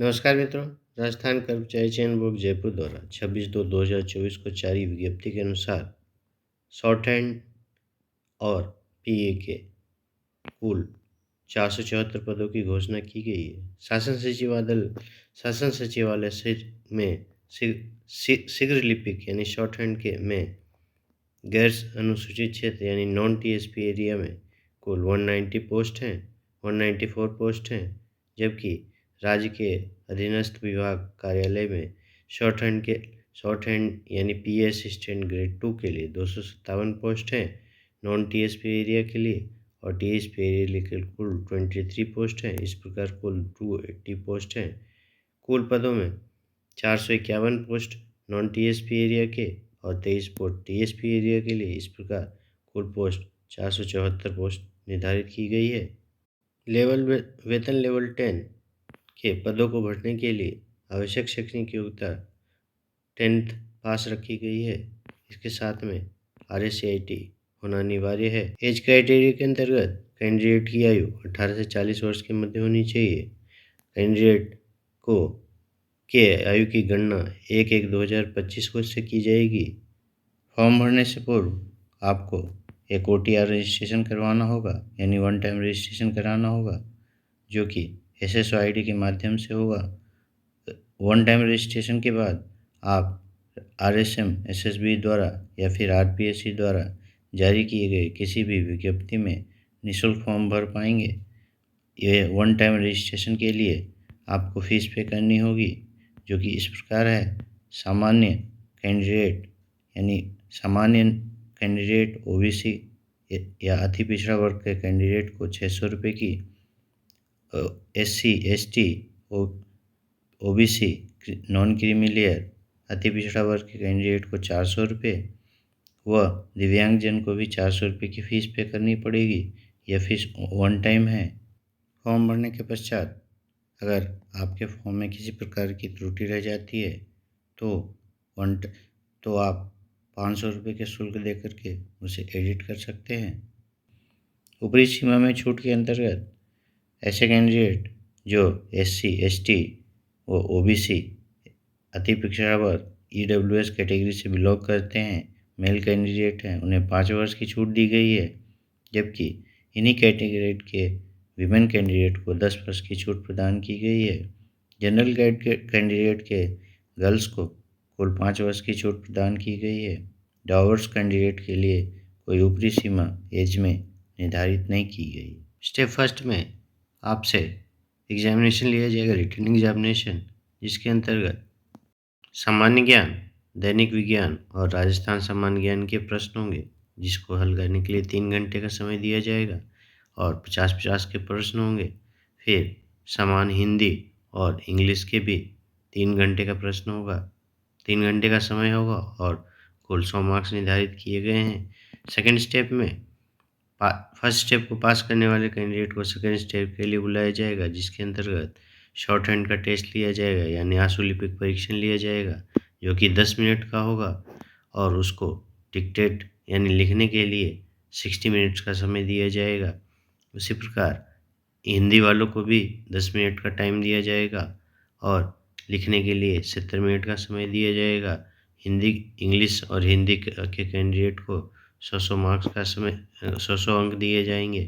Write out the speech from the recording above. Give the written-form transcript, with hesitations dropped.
नमस्कार मित्रों। राजस्थान कर्मचारी चयन बोर्ड जयपुर द्वारा 26/2/2024 को जारी विज्ञप्ति के अनुसार शॉर्ट हैंड और पीए के कुल 474 पदों की घोषणा की गई है। शासन सचिवालय में शीघ्र लिपिक यानी शॉर्ट हैंड के में गैर अनुसूचित क्षेत्र यानी नॉन टीएसपी एरिया में कुल 190 पोस्ट हैं 194 पोस्ट हैं, जबकि राज्य के अधीनस्थ विभाग कार्यालय में शॉर्ट हैंड यानी पीए असिस्टेंट ग्रेड 2 के लिए 257 पोस्ट हैं नॉन टीएसपी एरिया के लिए, और टीएसपी एरिया के कुल 23 पोस्ट हैं। इस प्रकार कुल 280 पोस्ट हैं। कुल पदों में 451 पोस्ट नॉन टीएसपी एरिया के और 23 पोस्ट टीएसपी एरिया के लिए। इस प्रकार कुल पोस्ट 474 पोस्ट निर्धारित की गई है। वेतन लेवल 10 के पदों को भरने के लिए आवश्यक शैक्षणिक योग्यता 10th पास रखी गई है। इसके साथ में RSCIT होना अनिवार्य है। एज क्राइटेरिया के अंतर्गत कैंडिडेट की आयु 18 से 40 वर्ष के मध्य होनी चाहिए। कैंडिडेट के आयु की गणना 1/1/2025 को से की जाएगी। फॉर्म भरने से पूर्व आपको एक OTR रजिस्ट्रेशन करवाना होगा, यानी वन टाइम रजिस्ट्रेशन कराना होगा, जो कि SSO ID के माध्यम से होगा। वन टाइम रजिस्ट्रेशन के बाद आप RSM SSB द्वारा या फिर RPSC द्वारा जारी किए गए किसी भी विज्ञप्ति में निःशुल्क फॉर्म भर पाएंगे। यह वन टाइम रजिस्ट्रेशन के लिए आपको फीस पे करनी होगी, जो कि इस प्रकार है। सामान्य कैंडिडेट OBC या अति पिछड़ा वर्ग के कैंडिडेट को 600 रुपये की, SC ST OBC non creamy layer अति पिछड़ा वर्ग के कैंडिडेट को 400 रुपये व दिव्यांगजन को भी 400 रुपये की फ़ीस पे करनी पड़ेगी। यह फ़ीस वन टाइम है। फॉर्म भरने के पश्चात अगर आपके फॉर्म में किसी प्रकार की त्रुटि रह जाती है तो आप 500 रुपये के शुल्क दे करके उसे एडिट कर सकते हैं। ऊपरी सीमा में छूट के अंतर्गत ऐसे कैंडिडेट जो SC ST व OBC अति पिछड़ा वर्ग EWS कैटेगरी से बिलोंग करते हैं, मेल कैंडिडेट हैं, उन्हें 5 वर्ष की छूट दी गई है, जबकि इन्हीं कैटेगरी के विमेन कैंडिडेट को 10 वर्ष की छूट प्रदान की गई है। जनरल कैंडिडेट के गर्ल्स को कुल 5 वर्ष की छूट प्रदान की गई है। डाइवर्स कैंडिडेट के लिए कोई ऊपरी सीमा एज में निर्धारित नहीं की गई। स्टेप फर्स्ट में आपसे एग्जामिनेशन लिया जाएगा, रिटन एग्जामिनेशन, जिसके अंतर्गत सामान्य ज्ञान, दैनिक विज्ञान और राजस्थान सामान्य ज्ञान के प्रश्न होंगे, जिसको हल करने के लिए 3 घंटे का समय दिया जाएगा और 50-50 के प्रश्न होंगे। फिर समान हिंदी और इंग्लिश के भी 3 घंटे का प्रश्न होगा, 3 घंटे का समय होगा और कुल 100 मार्क्स निर्धारित किए गए हैं। सेकेंड स्टेप में फर्स्ट स्टेप को पास करने वाले कैंडिडेट को सेकेंड स्टेप के लिए बुलाया जाएगा, जिसके अंतर्गत शॉर्ट हैंड का टेस्ट लिया जाएगा, यानी आशुलिपिक परीक्षण लिया जाएगा, जो कि 10 मिनट का होगा और उसको डिक्टेट यानी लिखने के लिए 60 मिनट्स का समय दिया जाएगा। उसी प्रकार हिंदी वालों को भी 10 मिनट का टाइम दिया जाएगा और लिखने के लिए 70 मिनट का समय दिया जाएगा। इंग्लिश और हिंदी के कैंडिडेट को 100 मार्क्स का समय 100 अंक दिए जाएंगे।